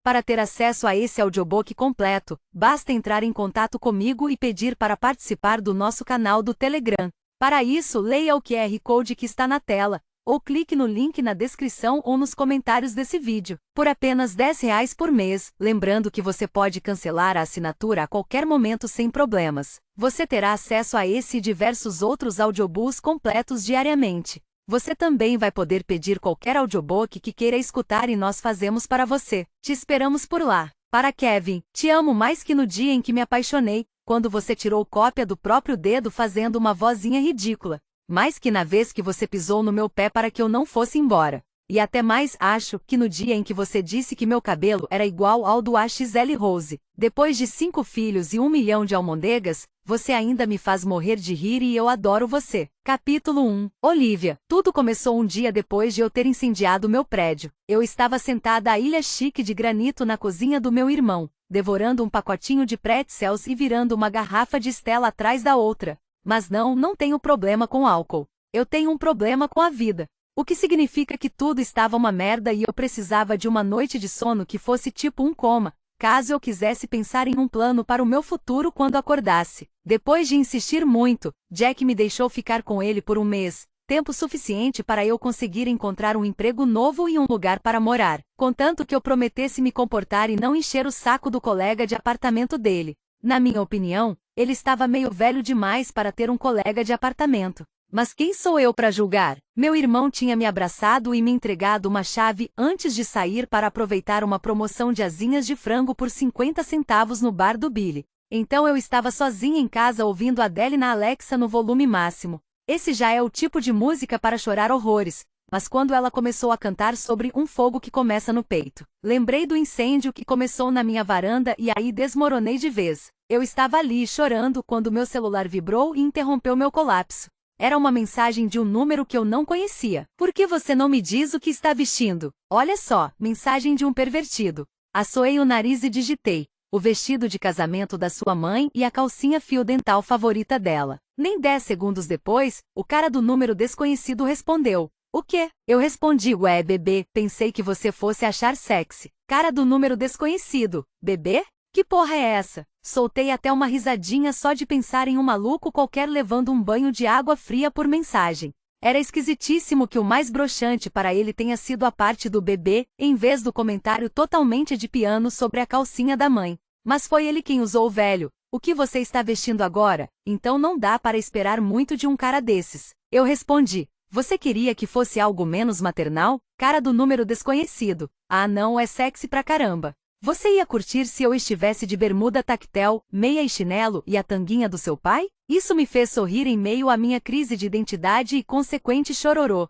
Para ter acesso a esse audiobook completo, basta entrar em contato comigo e pedir para participar do nosso canal do Telegram. Para isso, leia o QR Code que está na tela, ou clique no link na descrição ou nos comentários desse vídeo. Por apenas R$ 10 por mês, lembrando que você pode cancelar a assinatura a qualquer momento sem problemas. Você terá acesso a esse e diversos outros audiobooks completos diariamente. Você também vai poder pedir qualquer audiobook que queira escutar e nós fazemos para você. Te esperamos por lá. Para Kevin, te amo mais que no dia em que me apaixonei, quando você tirou cópia do próprio dedo fazendo uma vozinha ridícula. Mais que na vez que você pisou no meu pé para que eu não fosse embora. E até mais acho que no dia em que você disse que meu cabelo era igual ao do Axl Rose. Depois de 5 filhos e 1 milhão de almôndegas, você ainda me faz morrer de rir e eu adoro você. Capítulo 1. Olivia. Tudo começou um dia depois de eu ter incendiado meu prédio. Eu estava sentada à ilha chique de granito na cozinha do meu irmão, devorando um pacotinho de pretzels e virando uma garrafa de Stella atrás da outra. Mas não tenho problema com álcool. Eu tenho um problema com a vida. O que significa que tudo estava uma merda e eu precisava de uma noite de sono que fosse tipo um coma, caso eu quisesse pensar em um plano para o meu futuro quando acordasse. Depois de insistir muito, Jack me deixou ficar com ele por um mês, tempo suficiente para eu conseguir encontrar um emprego novo e um lugar para morar, contanto que eu prometesse me comportar e não encher o saco do colega de apartamento dele. Na minha opinião, ele estava meio velho demais para ter um colega de apartamento. Mas quem sou eu para julgar? Meu irmão tinha me abraçado e me entregado uma chave antes de sair para aproveitar uma promoção de asinhas de frango por 50 centavos no bar do Billy. Então eu estava sozinha em casa ouvindo Adele na Alexa no volume máximo. Esse já é o tipo de música para chorar horrores, mas quando ela começou a cantar sobre um fogo que começa no peito, lembrei do incêndio que começou na minha varanda e aí desmoronei de vez. Eu estava ali chorando quando meu celular vibrou e interrompeu meu colapso. Era uma mensagem de um número que eu não conhecia. Por que você não me diz o que está vestindo? Olha só, mensagem de um pervertido. Assoei o nariz e digitei: o vestido de casamento da sua mãe e a calcinha fio dental favorita dela. Nem 10 segundos depois, o cara do número desconhecido respondeu: o quê? Eu respondi: ué, bebê, pensei que você fosse achar sexy. Cara do número desconhecido: bebê? Que porra é essa? Soltei até uma risadinha só de pensar em um maluco qualquer levando um banho de água fria por mensagem. Era esquisitíssimo que o mais broxante para ele tenha sido a parte do bebê, em vez do comentário totalmente de piano sobre a calcinha da mãe. Mas foi ele quem usou o velho: o que você está vestindo agora? Então não dá para esperar muito de um cara desses. Eu respondi: você queria que fosse algo menos maternal? Cara do número desconhecido: ah não, é sexy pra caramba. Você ia curtir se eu estivesse de bermuda tactel, meia e chinelo e a tanguinha do seu pai? Isso me fez sorrir em meio à minha crise de identidade e consequente chororô.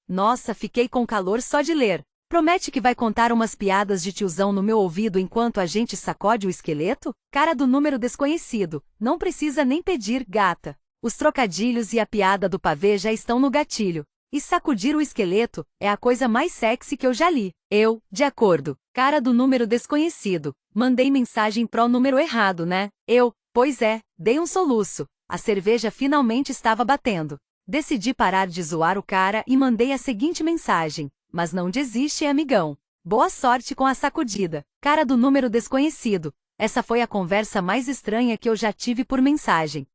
Nossa, fiquei com calor só de ler. Promete que vai contar umas piadas de tiozão no meu ouvido enquanto a gente sacode o esqueleto? Cara do número desconhecido: não precisa nem pedir, gata. Os trocadilhos e a piada do pavê já estão no gatilho. E sacudir o esqueleto é a coisa mais sexy que eu já li. De acordo. Cara do número desconhecido: mandei mensagem pro número errado, né? Pois é, dei um soluço. A cerveja finalmente estava batendo. Decidi parar de zoar o cara e mandei a seguinte mensagem: mas não desiste, amigão. Boa sorte com a sacudida. Cara do número desconhecido: essa foi a conversa mais estranha que eu já tive por mensagem.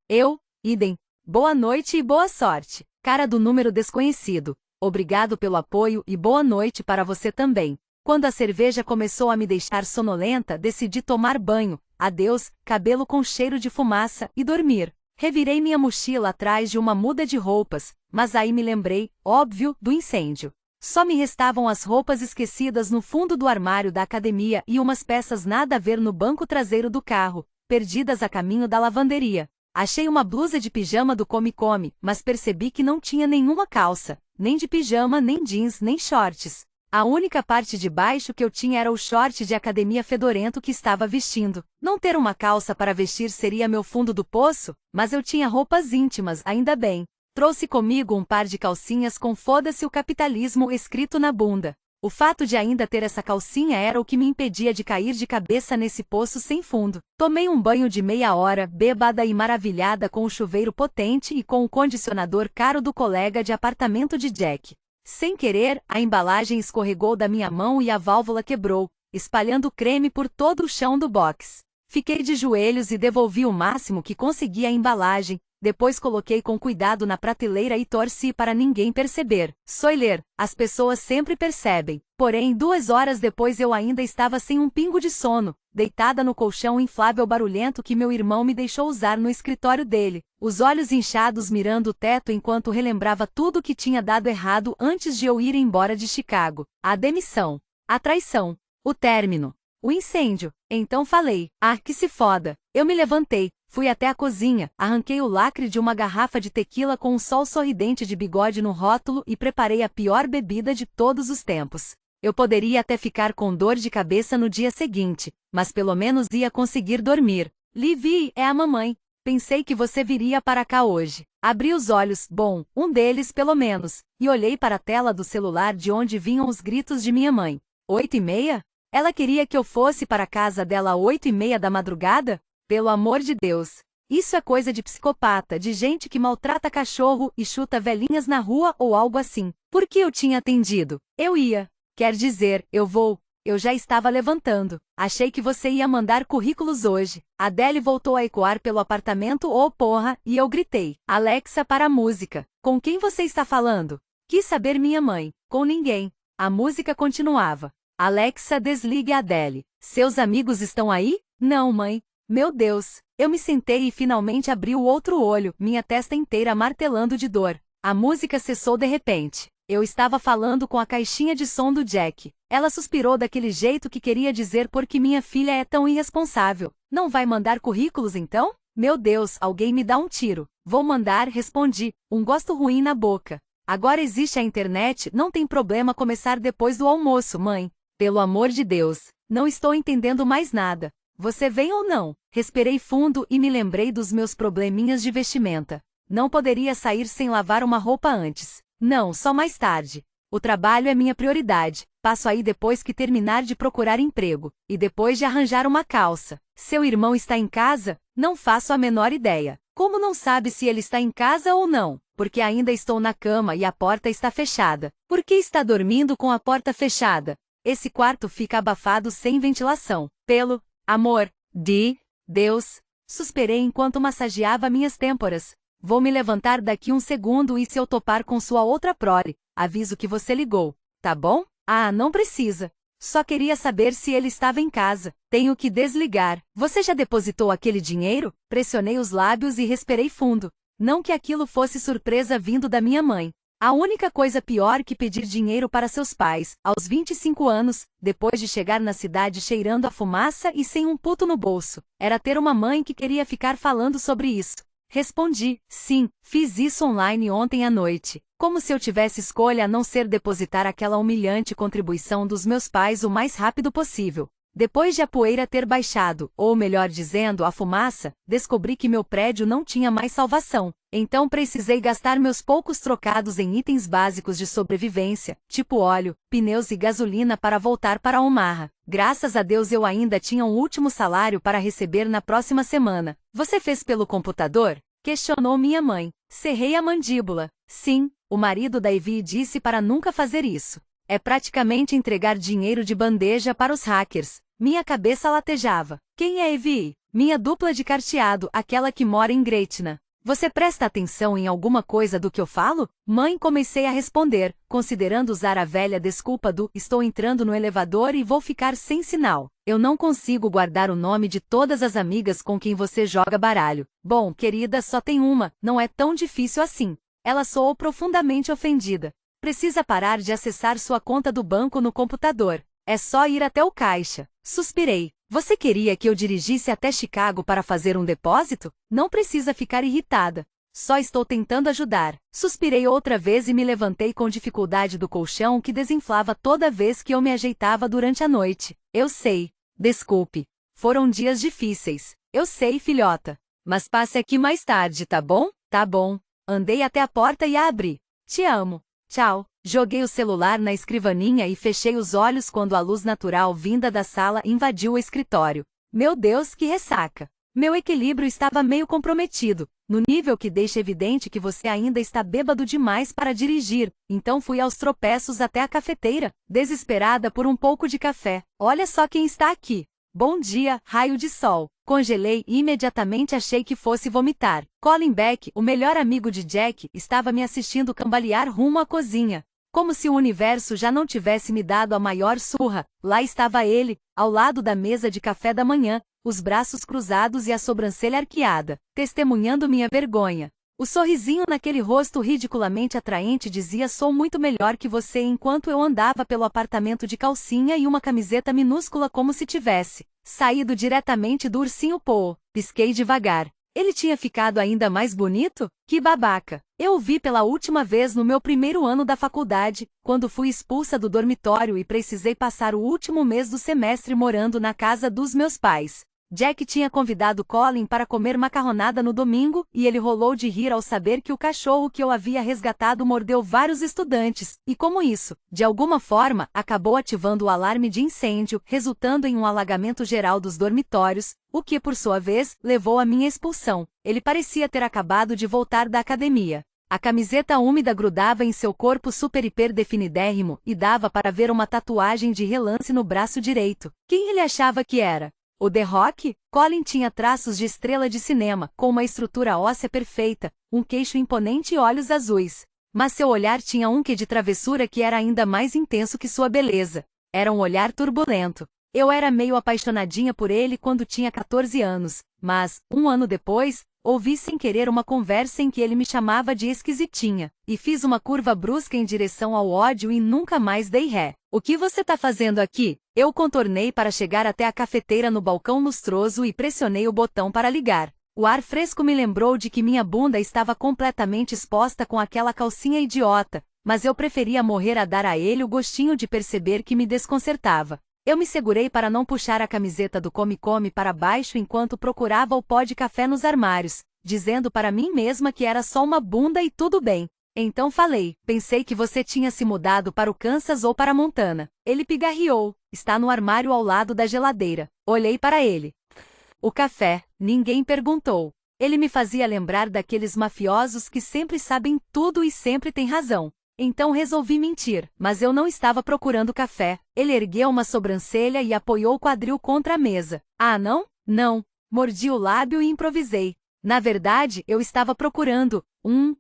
Idem. Boa noite e boa sorte. Cara do número desconhecido: obrigado pelo apoio e boa noite para você também. Quando a cerveja começou a me deixar sonolenta, decidi tomar banho, adeus, cabelo com cheiro de fumaça, e dormir. Revirei minha mochila atrás de uma muda de roupas, mas aí me lembrei, óbvio, do incêndio. Só me restavam as roupas esquecidas no fundo do armário da academia e umas peças nada a ver no banco traseiro do carro, perdidas a caminho da lavanderia. Achei uma blusa de pijama do Come Come, mas percebi que não tinha nenhuma calça, nem de pijama, nem jeans, nem shorts. A única parte de baixo que eu tinha era o short de academia fedorento que estava vestindo. Não ter uma calça para vestir seria meu fundo do poço, mas eu tinha roupas íntimas, ainda bem. Trouxe comigo um par de calcinhas com "foda-se o capitalismo" escrito na bunda. O fato de ainda ter essa calcinha era o que me impedia de cair de cabeça nesse poço sem fundo. Tomei um banho de meia hora, bêbada e maravilhada com o chuveiro potente e com o condicionador caro do colega de apartamento de Jack. Sem querer, a embalagem escorregou da minha mão e a válvula quebrou. espalhando creme por todo o chão do box. Fiquei de joelhos e devolvi o máximo que consegui à embalagem, depois coloquei com cuidado na prateleira e torci para ninguém perceber. Spoiler, as pessoas sempre percebem. Porém, 2 horas depois eu ainda estava sem um pingo de sono, deitada no colchão inflável barulhento que meu irmão me deixou usar no escritório dele, os olhos inchados mirando o teto enquanto relembrava tudo que tinha dado errado antes de eu ir embora de Chicago. A demissão, a traição, o término, o incêndio. Então falei, que se foda. Eu me levantei, fui até a cozinha, arranquei o lacre de uma garrafa de tequila com um sol sorridente de bigode no rótulo e preparei a pior bebida de todos os tempos. Eu poderia até ficar com dor de cabeça no dia seguinte, mas pelo menos ia conseguir dormir. Livy, é a mamãe. Pensei que você viria para cá hoje. Abri os olhos, bom, um deles pelo menos, e olhei para a tela do celular de onde vinham os gritos de minha mãe. 8h30? Ela queria que eu fosse para a casa dela às 8h30 da madrugada? Pelo amor de Deus. Isso é coisa de psicopata, de gente que maltrata cachorro e chuta velhinhas na rua ou algo assim. Por que eu tinha atendido? Eu ia. Quer dizer, eu vou. Eu já estava levantando. Achei que você ia mandar currículos hoje. Adele voltou a ecoar pelo apartamento, porra, e eu gritei. Alexa, para a música. Com quem você está falando? Quis saber minha mãe. Com ninguém. A música continuava. Alexa, desligue a Adele. Seus amigos estão aí? Não, mãe. Meu Deus. Eu me sentei e finalmente abri o outro olho, minha testa inteira martelando de dor. A música cessou de repente. Eu estava falando com a caixinha de som do Jack. Ela suspirou daquele jeito que queria dizer porque minha filha é tão irresponsável. Não vai mandar currículos então? Meu Deus, alguém me dá um tiro. Vou mandar, respondi, um gosto ruim na boca. Agora existe a internet, não tem problema começar depois do almoço, mãe. Pelo amor de Deus, não estou entendendo mais nada. Você vem ou não? Respirei fundo e me lembrei dos meus probleminhas de vestimenta. Não poderia sair sem lavar uma roupa antes. Não, só mais tarde. O trabalho é minha prioridade. Passo aí depois que terminar de procurar emprego. E depois de arranjar uma calça. Seu irmão está em casa? Não faço a menor ideia. Como não sabe se ele está em casa ou não? Porque ainda estou na cama e a porta está fechada. Por que está dormindo com a porta fechada? Esse quarto fica abafado sem ventilação. Pelo amor de Deus, suspirei enquanto massageava minhas têmporas. Vou me levantar daqui um segundo e se eu topar com sua outra prole, aviso que você ligou, tá bom? Não precisa. Só queria saber se ele estava em casa. Tenho que desligar. Você já depositou aquele dinheiro? Pressionei os lábios e respirei fundo. Não que aquilo fosse surpresa vindo da minha mãe. A única coisa pior que pedir dinheiro para seus pais, aos 25 anos, depois de chegar na cidade cheirando a fumaça e sem um puto no bolso, era ter uma mãe que queria ficar falando sobre isso. Respondi, sim, fiz isso online ontem à noite. Como se eu tivesse escolha a não ser depositar aquela humilhante contribuição dos meus pais o mais rápido possível. Depois de a poeira ter baixado, ou melhor dizendo, a fumaça, descobri que meu prédio não tinha mais salvação. Então precisei gastar meus poucos trocados em itens básicos de sobrevivência, tipo óleo, pneus e gasolina para voltar para Omaha. Graças a Deus eu ainda tinha um último salário para receber na próxima semana. Você fez pelo computador? Questionou minha mãe. Cerrei a mandíbula. Sim, o marido da Ivy disse para nunca fazer isso. É praticamente entregar dinheiro de bandeja para os hackers. Minha cabeça latejava. Quem é Ivy? Minha dupla de carteado, aquela que mora em Gretna. Você presta atenção em alguma coisa do que eu falo? Mãe, comecei a responder, considerando usar a velha desculpa do estou entrando no elevador e vou ficar sem sinal. Eu não consigo guardar o nome de todas as amigas com quem você joga baralho. Bom, querida, só tem uma, não é tão difícil assim. Ela soou profundamente ofendida. Precisa parar de acessar sua conta do banco no computador. É só ir até o caixa. Suspirei. Você queria que eu dirigisse até Chicago para fazer um depósito? Não precisa ficar irritada. Só estou tentando ajudar. Suspirei outra vez e me levantei com dificuldade do colchão que desinflava toda vez que eu me ajeitava durante a noite. Eu sei. Desculpe. Foram dias difíceis. Eu sei, filhota. Mas passe aqui mais tarde, tá bom? Tá bom. Andei até a porta e a abri. Te amo. Tchau. Joguei o celular na escrivaninha e fechei os olhos quando a luz natural vinda da sala invadiu o escritório. Meu Deus, que ressaca! Meu equilíbrio estava meio comprometido, no nível que deixa evidente que você ainda está bêbado demais para dirigir. Então fui aos tropeços até a cafeteira, desesperada por um pouco de café. Olha só quem está aqui. Bom dia, raio de sol. Congelei e imediatamente achei que fosse vomitar. Colin Beck, o melhor amigo de Jack, estava me assistindo cambalear rumo à cozinha. Como se o universo já não tivesse me dado a maior surra, lá estava ele, ao lado da mesa de café da manhã, os braços cruzados e a sobrancelha arqueada, testemunhando minha vergonha. O sorrisinho naquele rosto ridiculamente atraente dizia: sou muito melhor que você, enquanto eu andava pelo apartamento de calcinha e uma camiseta minúscula como se tivesse saído diretamente do ursinho Poe. Pisquei devagar. Ele tinha ficado ainda mais bonito? Que babaca! Eu o vi pela última vez no meu primeiro ano da faculdade, quando fui expulsa do dormitório e precisei passar o último mês do semestre morando na casa dos meus pais. Jack tinha convidado Colin para comer macarronada no domingo, e ele rolou de rir ao saber que o cachorro que eu havia resgatado mordeu vários estudantes, e como isso, de alguma forma, acabou ativando o alarme de incêndio, resultando em um alagamento geral dos dormitórios, o que, por sua vez, levou à minha expulsão. Ele parecia ter acabado de voltar da academia. A camiseta úmida grudava em seu corpo super hiper definidérrimo, e dava para ver uma tatuagem de relance no braço direito. Quem ele achava que era? O The Rock? Colin tinha traços de estrela de cinema, com uma estrutura óssea perfeita, um queixo imponente e olhos azuis. Mas seu olhar tinha um quê de travessura que era ainda mais intenso que sua beleza. Era um olhar turbulento. Eu era meio apaixonadinha por ele quando tinha 14 anos, mas, um ano depois, ouvi sem querer uma conversa em que ele me chamava de esquisitinha, e fiz uma curva brusca em direção ao ódio e nunca mais dei ré. O que você tá fazendo aqui? Eu contornei para chegar até a cafeteira no balcão lustroso e pressionei o botão para ligar. O ar fresco me lembrou de que minha bunda estava completamente exposta com aquela calcinha idiota, mas eu preferia morrer a dar a ele o gostinho de perceber que me desconcertava. Eu me segurei para não puxar a camiseta do come-come para baixo enquanto procurava o pó de café nos armários, dizendo para mim mesma que era só uma bunda e tudo bem. Então falei: pensei que você tinha se mudado para o Kansas ou para Montana. Ele pigarreou: está no armário ao lado da geladeira. Olhei para ele. O café, ninguém perguntou. Ele me fazia lembrar daqueles mafiosos que sempre sabem tudo e sempre têm razão. Então resolvi mentir, mas eu não estava procurando café. Ele ergueu uma sobrancelha e apoiou o quadril contra a mesa. Ah, não? Não. Mordi o lábio e improvisei. Na verdade, eu estava procurando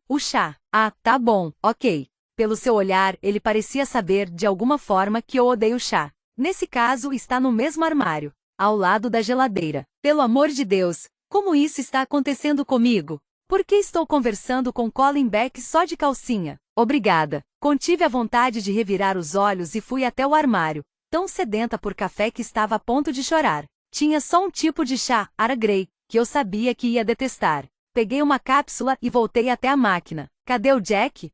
o chá. Ah, tá bom, ok. Pelo seu olhar, ele parecia saber, de alguma forma, que eu odeio chá. Nesse caso, está no mesmo armário, ao lado da geladeira. Pelo amor de Deus, como isso está acontecendo comigo? Por que estou conversando com Colin Beck só de calcinha? Obrigada. Contive a vontade de revirar os olhos e fui até o armário, tão sedenta por café que estava a ponto de chorar. Tinha só um tipo de chá, Earl Grey, que eu sabia que ia detestar. Peguei uma cápsula e voltei até a máquina. Cadê o Jack?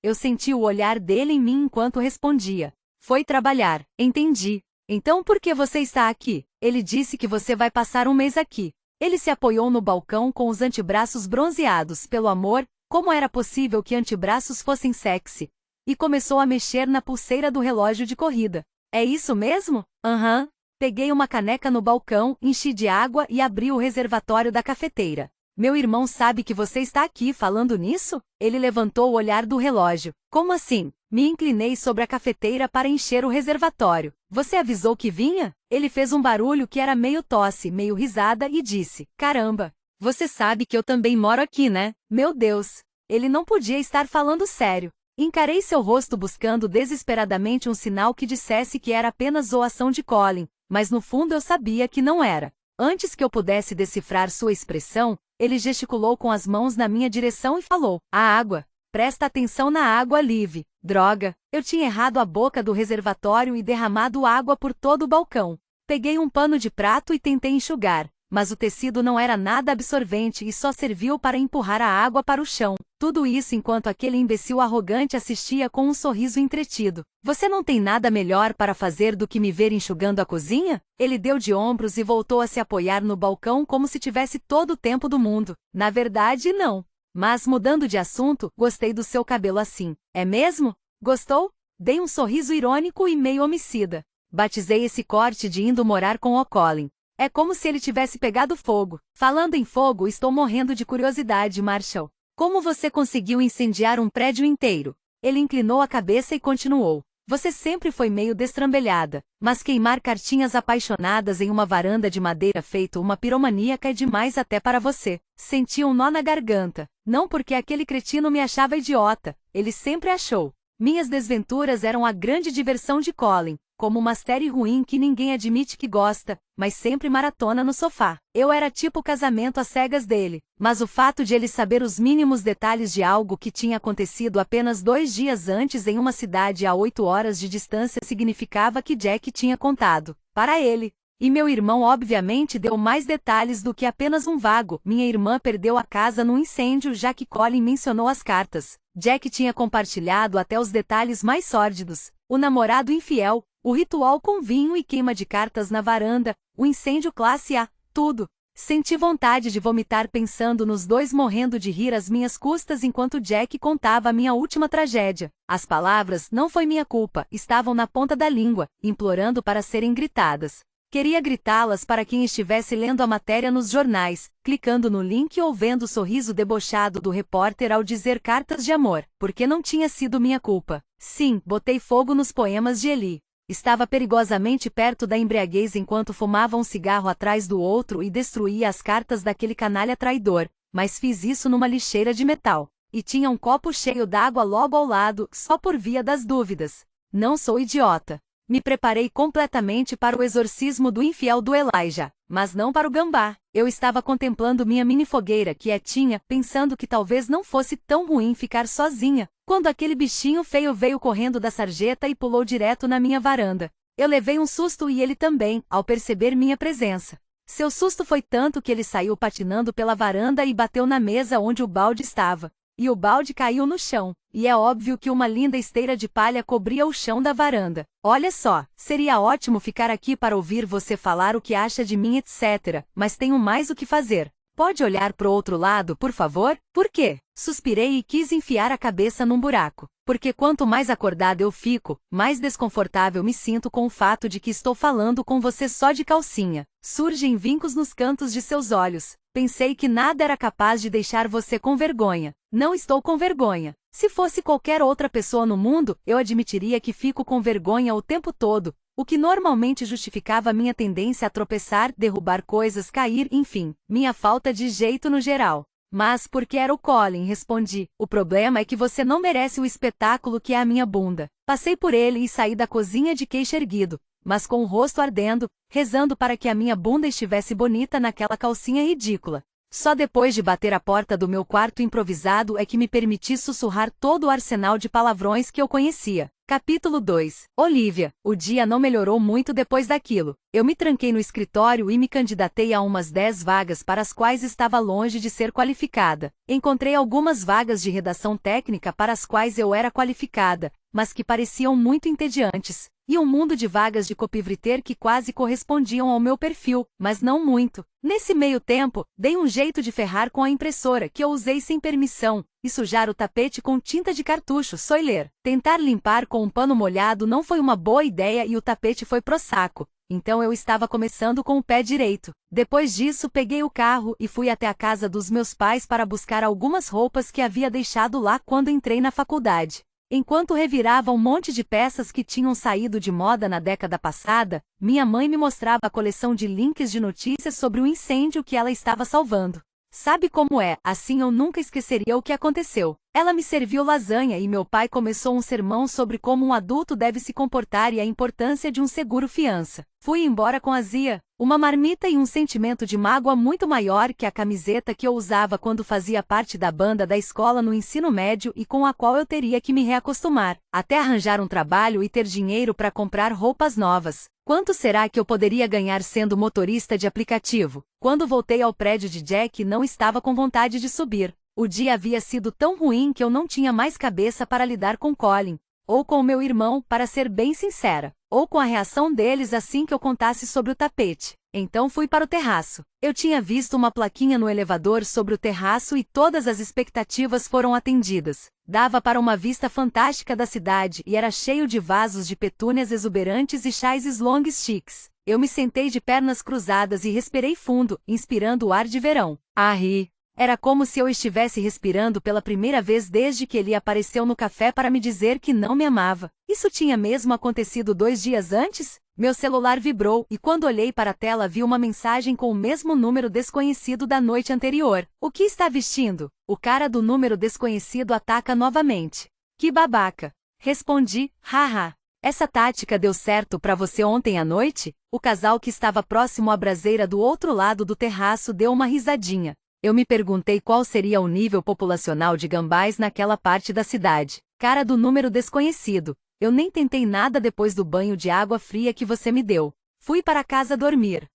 Eu senti o olhar dele em mim enquanto respondia. Foi trabalhar. Entendi. Então por que você está aqui? Ele disse que você vai passar um mês aqui. Ele se apoiou no balcão com os antebraços bronzeados. Pelo amor, como era possível que antebraços fossem sexy? E começou a mexer na pulseira do relógio de corrida. É isso mesmo? Aham. Peguei uma caneca no balcão, enchi de água e abri o reservatório da cafeteira. Meu irmão sabe que você está aqui falando nisso? Ele levantou o olhar do relógio. Como assim? Me inclinei sobre a cafeteira para encher o reservatório. Você avisou que vinha? Ele fez um barulho que era meio tosse, meio risada e disse: caramba, você sabe que eu também moro aqui, né? Meu Deus! Ele não podia estar falando sério. Encarei seu rosto buscando desesperadamente um sinal que dissesse que era apenas zoação de Colin, mas no fundo eu sabia que não era. Antes que eu pudesse decifrar sua expressão, ele gesticulou com as mãos na minha direção e falou: a água. Presta atenção na água, Liv. Droga, eu tinha errado a boca do reservatório e derramado água por todo o balcão. Peguei um pano de prato e tentei enxugar, mas o tecido não era nada absorvente e só serviu para empurrar a água para o chão. Tudo isso enquanto aquele imbecil arrogante assistia com um sorriso entretido. Você não tem nada melhor para fazer do que me ver enxugando a cozinha? Ele deu de ombros e voltou a se apoiar no balcão como se tivesse todo o tempo do mundo. Na verdade, não. Mas mudando de assunto, gostei do seu cabelo assim. É mesmo? Gostou? Dei um sorriso irônico e meio homicida. Batizei esse corte de indo morar com o Colin. É como se ele tivesse pegado fogo. Falando em fogo, estou morrendo de curiosidade, Marshall. Como você conseguiu incendiar um prédio inteiro? Ele inclinou a cabeça e continuou. Você sempre foi meio destrambelhada, mas queimar cartinhas apaixonadas em uma varanda de madeira feito uma piromaníaca é demais até para você. Senti um nó na garganta. Não porque aquele cretino me achava idiota, ele sempre achou. Minhas desventuras eram a grande diversão de Colin, como uma série ruim que ninguém admite que gosta, mas sempre maratona no sofá. Eu era tipo o casamento às cegas dele, mas o fato de ele saber os mínimos detalhes de algo que tinha acontecido apenas 2 dias antes em uma cidade a 8 horas de distância significava que Jack tinha contado para ele. E meu irmão obviamente deu mais detalhes do que apenas um vago. Minha irmã perdeu a casa num incêndio já que Colin mencionou as cartas. Jack tinha compartilhado até os detalhes mais sórdidos. O namorado infiel, o ritual com vinho e queima de cartas na varanda, o incêndio classe A, tudo. Senti vontade de vomitar pensando nos dois morrendo de rir às minhas custas enquanto Jack contava a minha última tragédia. As palavras, não foi minha culpa, estavam na ponta da língua, implorando para serem gritadas. Queria gritá-las para quem estivesse lendo a matéria nos jornais, clicando no link ou vendo o sorriso debochado do repórter ao dizer cartas de amor, porque não tinha sido minha culpa. Sim, botei fogo nos poemas de Eli. Estava perigosamente perto da embriaguez enquanto fumava um cigarro atrás do outro e destruía as cartas daquele canalha traidor, mas fiz isso numa lixeira de metal. E tinha um copo cheio d'água logo ao lado, só por via das dúvidas. Não sou idiota. Me preparei completamente para o exorcismo do infiel do Elijah, mas não para o gambá. Eu estava contemplando minha mini fogueira quietinha, pensando que talvez não fosse tão ruim ficar sozinha, quando aquele bichinho feio veio correndo da sarjeta e pulou direto na minha varanda. Eu levei um susto e ele também, ao perceber minha presença. Seu susto foi tanto que ele saiu patinando pela varanda e bateu na mesa onde o balde estava. E o balde caiu no chão, e é óbvio que uma linda esteira de palha cobria o chão da varanda. Olha só, seria ótimo ficar aqui para ouvir você falar o que acha de mim, etc., mas tenho mais o que fazer. Pode olhar pro outro lado, por favor? Por quê? Suspirei e quis enfiar a cabeça num buraco. Porque quanto mais acordada eu fico, mais desconfortável me sinto com o fato de que estou falando com você só de calcinha. Surgem vincos nos cantos de seus olhos. Pensei que nada era capaz de deixar você com vergonha. Não estou com vergonha. Se fosse qualquer outra pessoa no mundo, eu admitiria que fico com vergonha o tempo todo, o que normalmente justificava minha tendência a tropeçar, derrubar coisas, cair, enfim, minha falta de jeito no geral. Mas porque era o Colin, respondi. O problema é que você não merece o espetáculo que é a minha bunda. Passei por ele e saí da cozinha de queixo erguido, mas com o rosto ardendo, rezando para que a minha bunda estivesse bonita naquela calcinha ridícula. Só depois de bater a porta do meu quarto improvisado é que me permiti sussurrar todo o arsenal de palavrões que eu conhecia. Capítulo 2. Olivia. O dia não melhorou muito depois daquilo. Eu me tranquei no escritório e me candidatei a umas 10 vagas para as quais estava longe de ser qualificada. Encontrei algumas vagas de redação técnica para as quais eu era qualificada, mas que pareciam muito entediantes. E um mundo de vagas de copywriter que quase correspondiam ao meu perfil, mas não muito. Nesse meio tempo, dei um jeito de ferrar com a impressora que eu usei sem permissão, e sujar o tapete com tinta de cartucho Soiler. Tentar limpar com um pano molhado não foi uma boa ideia e o tapete foi pro saco. Então eu estava começando com o pé direito. Depois disso peguei o carro e fui até a casa dos meus pais para buscar algumas roupas que havia deixado lá quando entrei na faculdade. Enquanto revirava um monte de peças que tinham saído de moda na década passada, minha mãe me mostrava a coleção de links de notícias sobre o incêndio que ela estava salvando. Sabe como é, assim eu nunca esqueceria o que aconteceu. Ela me serviu lasanha e meu pai começou um sermão sobre como um adulto deve se comportar e a importância de um seguro fiança. Fui embora com azia, uma marmita e um sentimento de mágoa muito maior que a camiseta que eu usava quando fazia parte da banda da escola no ensino médio e com a qual eu teria que me reacostumar, até arranjar um trabalho e ter dinheiro para comprar roupas novas. Quanto será que eu poderia ganhar sendo motorista de aplicativo? Quando voltei ao prédio de Jack, não estava com vontade de subir. O dia havia sido tão ruim que eu não tinha mais cabeça para lidar com Colin, ou com o meu irmão, para ser bem sincera, ou com a reação deles assim que eu contasse sobre o tapete. Então fui para o terraço. Eu tinha visto uma plaquinha no elevador sobre o terraço e todas as expectativas foram atendidas. Dava para uma vista fantástica da cidade e era cheio de vasos de petúnias exuberantes e chaises longs chiques. Eu me sentei de pernas cruzadas e respirei fundo, inspirando o ar de verão. Ri. Era como se eu estivesse respirando pela primeira vez desde que ele apareceu no café para me dizer que não me amava. Isso tinha mesmo acontecido 2 dias antes? Meu celular vibrou e quando olhei para a tela vi uma mensagem com o mesmo número desconhecido da noite anterior. O que está vestindo? O cara do número desconhecido ataca novamente. Que babaca. Respondi, haha. Essa tática deu certo para você ontem à noite? O casal que estava próximo à braseira do outro lado do terraço deu uma risadinha. Eu me perguntei qual seria o nível populacional de gambás naquela parte da cidade. Cara do número desconhecido. Eu nem tentei nada depois do banho de água fria que você me deu. Fui para casa dormir.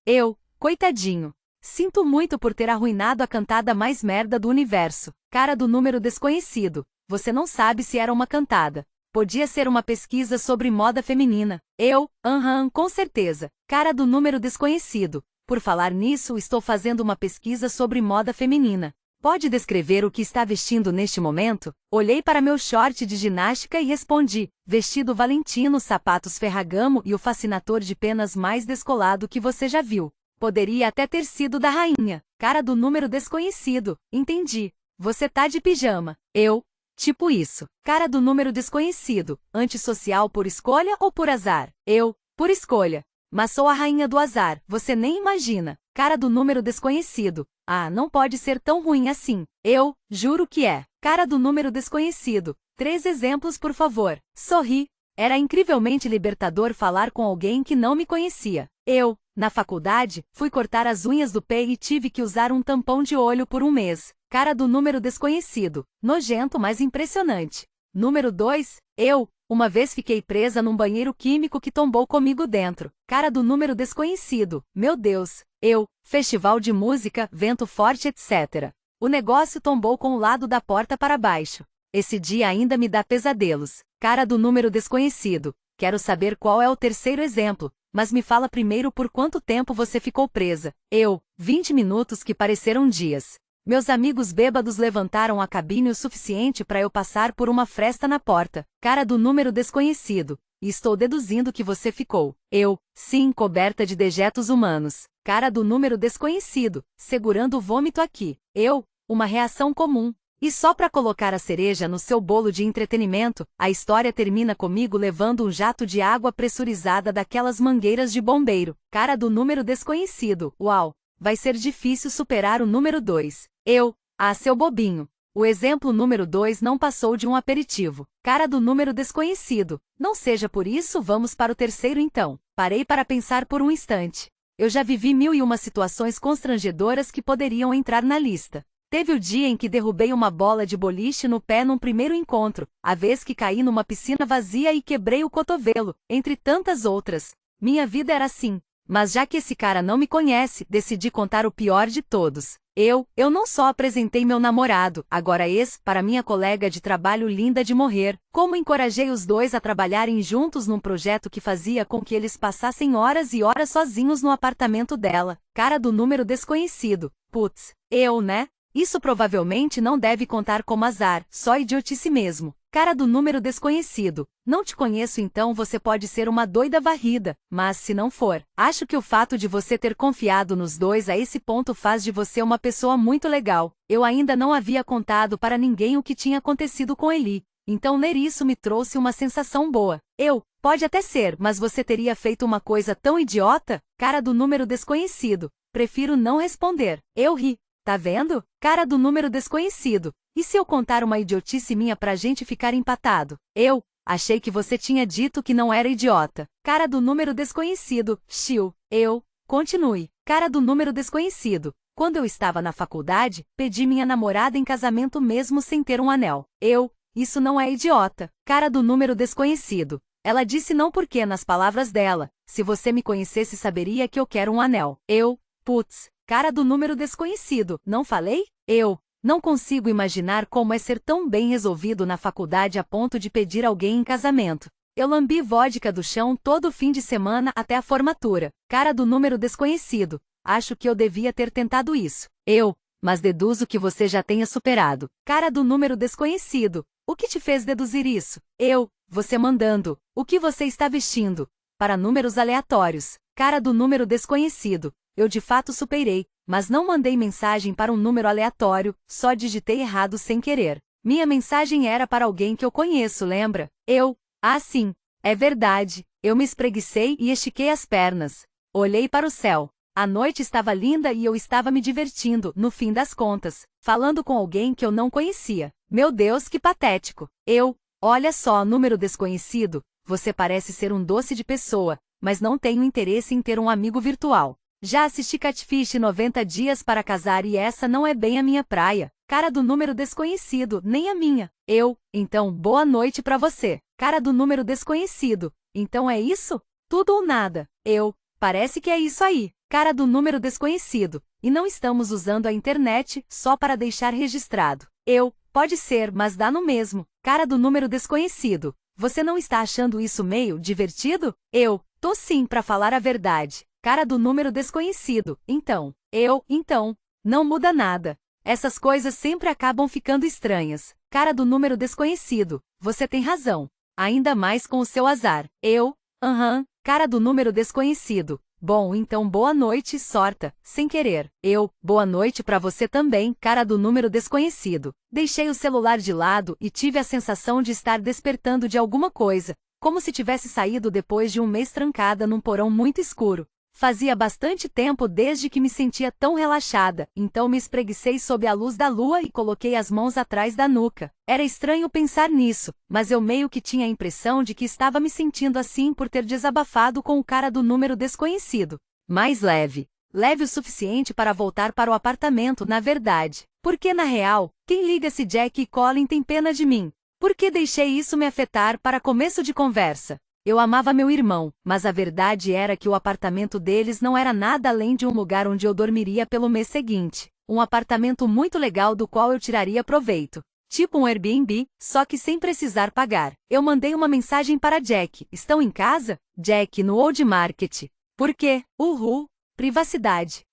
Coitadinho. Sinto muito por ter arruinado a cantada mais merda do universo. Cara do número desconhecido. Você não sabe se era uma cantada. Podia ser uma pesquisa sobre moda feminina. Com certeza. Cara do número desconhecido. Por falar nisso, estou fazendo uma pesquisa sobre moda feminina. Pode descrever o que está vestindo neste momento? Olhei para meu short de ginástica e respondi: vestido Valentino, sapatos Ferragamo e o fascinator de penas mais descolado que você já viu. Poderia até ter sido da rainha. Cara do número desconhecido. Entendi. Você tá de pijama. Tipo isso. Cara do número desconhecido. Antissocial por escolha ou por azar? Por escolha. Mas sou a rainha do azar, você nem imagina. Cara do número desconhecido. Não pode ser tão ruim assim. Juro que é. Cara do número desconhecido. 3 exemplos, por favor. Sorri. Era incrivelmente libertador falar com alguém que não me conhecia. Na faculdade, fui cortar as unhas do pé e tive que usar um tampão de olho por 1 mês. Cara do número desconhecido. Nojento, mas impressionante. Número 2. Uma vez fiquei presa num banheiro químico que tombou comigo dentro. Cara do número desconhecido. Meu Deus. Festival de música, vento forte, etc. O negócio tombou com o lado da porta para baixo. Esse dia ainda me dá pesadelos. Cara do número desconhecido. Quero saber qual é o terceiro exemplo, mas me fala primeiro por quanto tempo você ficou presa. 20 minutos que pareceram dias. Meus amigos bêbados levantaram a cabine o suficiente para eu passar por uma fresta na porta. Cara do número desconhecido. E estou deduzindo que você ficou. Sim, coberta de dejetos humanos. Cara do número desconhecido. Segurando o vômito aqui. Uma reação comum. E só para colocar a cereja no seu bolo de entretenimento, a história termina comigo levando um jato de água pressurizada daquelas mangueiras de bombeiro. Cara do número desconhecido. Uau! Vai ser difícil superar o número 2. Seu bobinho. O exemplo número 2 não passou de um aperitivo. Cara do número desconhecido. Não seja por isso, vamos para o terceiro então. Parei para pensar por um instante. Eu já vivi 1001 situações constrangedoras que poderiam entrar na lista. Teve o dia em que derrubei uma bola de boliche no pé num primeiro encontro, a vez que caí numa piscina vazia e quebrei o cotovelo, entre tantas outras. Minha vida era assim. Mas já que esse cara não me conhece, decidi contar o pior de todos. Eu não só apresentei meu namorado, agora ex, para minha colega de trabalho linda de morrer, como encorajei os dois a trabalharem juntos num projeto que fazia com que eles passassem horas e horas sozinhos no apartamento dela. Cara do número desconhecido. Putz, né? Isso provavelmente não deve contar como azar, só idiotice mesmo. Cara do número desconhecido. Não te conheço, então você pode ser uma doida varrida, mas se não for, acho que o fato de você ter confiado nos dois a esse ponto faz de você uma pessoa muito legal. Eu ainda não havia contado para ninguém o que tinha acontecido com Eli, então ler isso me trouxe uma sensação boa. Pode até ser, mas você teria feito uma coisa tão idiota? Cara do número desconhecido. Prefiro não responder. Eu ri. Tá vendo? Cara do número desconhecido. E se eu contar uma idiotice minha pra gente ficar empatado? Achei que você tinha dito que não era idiota. Cara do número desconhecido. Chill. Continue. Cara do número desconhecido. Quando eu estava na faculdade, pedi minha namorada em casamento mesmo sem ter um anel. Isso não é idiota. Cara do número desconhecido. Ela disse não porque, nas palavras dela, se você me conhecesse saberia que eu quero um anel. Putz. Cara do número desconhecido, não falei? Não consigo imaginar como é ser tão bem resolvido na faculdade a ponto de pedir alguém em casamento. Eu lambi vodka do chão todo fim de semana até a formatura. Cara do número desconhecido. Acho que eu devia ter tentado isso. Mas deduzo que você já tenha superado. Cara do número desconhecido. O que te fez deduzir isso? Você mandando. O que você está vestindo? Para números aleatórios. Cara do número desconhecido. Eu de fato superei, mas não mandei mensagem para um número aleatório, só digitei errado sem querer. Minha mensagem era para alguém que eu conheço, lembra? Ah sim, é verdade. Eu me espreguicei e estiquei as pernas. Olhei para o céu. A noite estava linda e eu estava me divertindo, no fim das contas, falando com alguém que eu não conhecia. Meu Deus, que patético. Olha só, número desconhecido, você parece ser um doce de pessoa, mas não tenho interesse em ter um amigo virtual. Já assisti Catfish 90 dias para casar e essa não é bem a minha praia. Cara do número desconhecido, nem a minha. Então, boa noite pra você. Cara do número desconhecido. Então é isso? Tudo ou nada. Parece que é isso aí. Cara do número desconhecido. E não estamos usando a internet só para deixar registrado. Pode ser, mas dá no mesmo. Cara do número desconhecido. Você não está achando isso meio divertido? Tô sim, pra falar a verdade. Cara do número desconhecido. Então, não muda nada. Essas coisas sempre acabam ficando estranhas. Cara do número desconhecido. Você tem razão. Ainda mais com o seu azar. Cara do número desconhecido. Bom, então boa noite, sorta, sem querer. Boa noite pra você também, cara do número desconhecido. Deixei o celular de lado e tive a sensação de estar despertando de alguma coisa, como se tivesse saído depois de um mês trancada num porão muito escuro. Fazia bastante tempo desde que me sentia tão relaxada, então me espreguicei sob a luz da lua e coloquei as mãos atrás da nuca. Era estranho pensar nisso, mas eu meio que tinha a impressão de que estava me sentindo assim por ter desabafado com o cara do número desconhecido. Mais leve. Leve o suficiente para voltar para o apartamento, na verdade. Porque na real, quem liga se Jack e Colin têm pena de mim? Por que deixei isso me afetar para começo de conversa? Eu amava meu irmão, mas a verdade era que o apartamento deles não era nada além de um lugar onde eu dormiria pelo mês seguinte. Um apartamento muito legal do qual eu tiraria proveito. Tipo um Airbnb, só que sem precisar pagar. Eu mandei uma mensagem para Jack. Estão em casa? Jack, no Old Market. Por quê? Privacidade.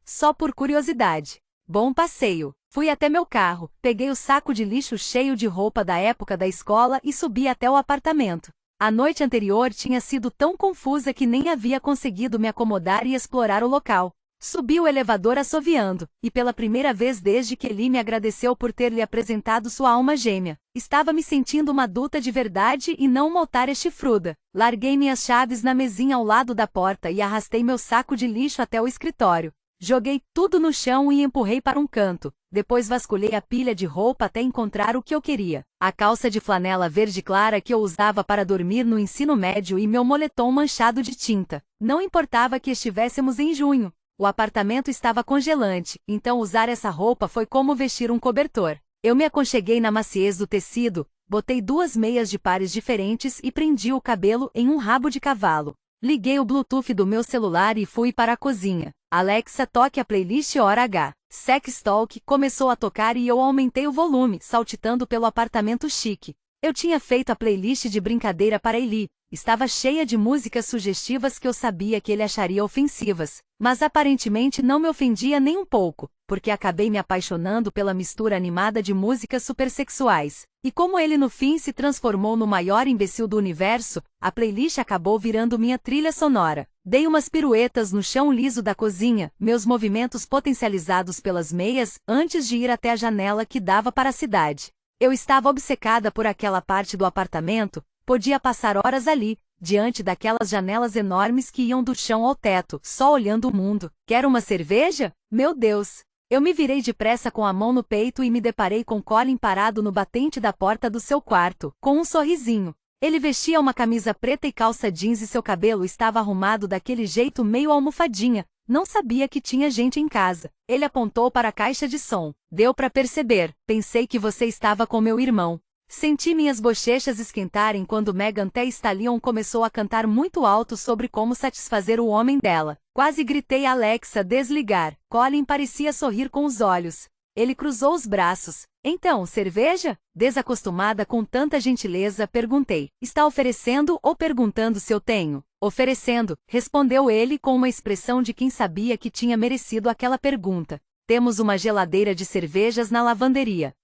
Só por curiosidade. Bom passeio. Fui até meu carro, peguei o saco de lixo cheio de roupa da época da escola e subi até o apartamento. A noite anterior tinha sido tão confusa que nem havia conseguido me acomodar e explorar o local. Subi o elevador assoviando, e pela primeira vez desde que Eli me agradeceu por ter lhe apresentado sua alma gêmea, estava me sentindo uma adulta de verdade e não uma otária chifruda. Larguei minhas chaves na mesinha ao lado da porta e arrastei meu saco de lixo até o escritório. Joguei tudo no chão e empurrei para um canto. Depois vasculhei a pilha de roupa até encontrar o que eu queria. A calça de flanela verde clara que eu usava para dormir no ensino médio e meu moletom manchado de tinta. Não importava que estivéssemos em junho. O apartamento estava congelante, então usar essa roupa foi como vestir um cobertor. Eu me aconcheguei na maciez do tecido, botei 2 meias de pares diferentes e prendi o cabelo em um rabo de cavalo. Liguei o Bluetooth do meu celular e fui para a cozinha. Alexa, toque a playlist Hora H. Sex Talk começou a tocar e eu aumentei o volume, saltitando pelo apartamento chique. Eu tinha feito a playlist de brincadeira para Eli. Estava cheia de músicas sugestivas que eu sabia que ele acharia ofensivas, mas aparentemente não me ofendia nem um pouco, porque acabei me apaixonando pela mistura animada de músicas supersexuais. E como ele no fim se transformou no maior imbecil do universo, a playlist acabou virando minha trilha sonora. Dei umas piruetas no chão liso da cozinha, meus movimentos potencializados pelas meias, antes de ir até a janela que dava para a cidade. Eu estava obcecada por aquela parte do apartamento. Podia passar horas ali, diante daquelas janelas enormes que iam do chão ao teto, só olhando o mundo. Quer uma cerveja? Meu Deus! Eu me virei depressa com a mão no peito e me deparei com Colin parado no batente da porta do seu quarto, com um sorrisinho. Ele vestia uma camisa preta e calça jeans e seu cabelo estava arrumado daquele jeito meio almofadinha. Não sabia que tinha gente em casa. Ele apontou para a caixa de som. Deu para perceber. Pensei que você estava com meu irmão. Senti minhas bochechas esquentarem quando Megan Thee Stallion começou a cantar muito alto sobre como satisfazer o homem dela. Quase gritei a Alexa desligar. Colin parecia sorrir com os olhos. Ele cruzou os braços. Então, cerveja? Desacostumada com tanta gentileza, perguntei. Está oferecendo ou perguntando se eu tenho? Oferecendo, respondeu ele com uma expressão de quem sabia que tinha merecido aquela pergunta. Temos uma geladeira de cervejas na lavanderia.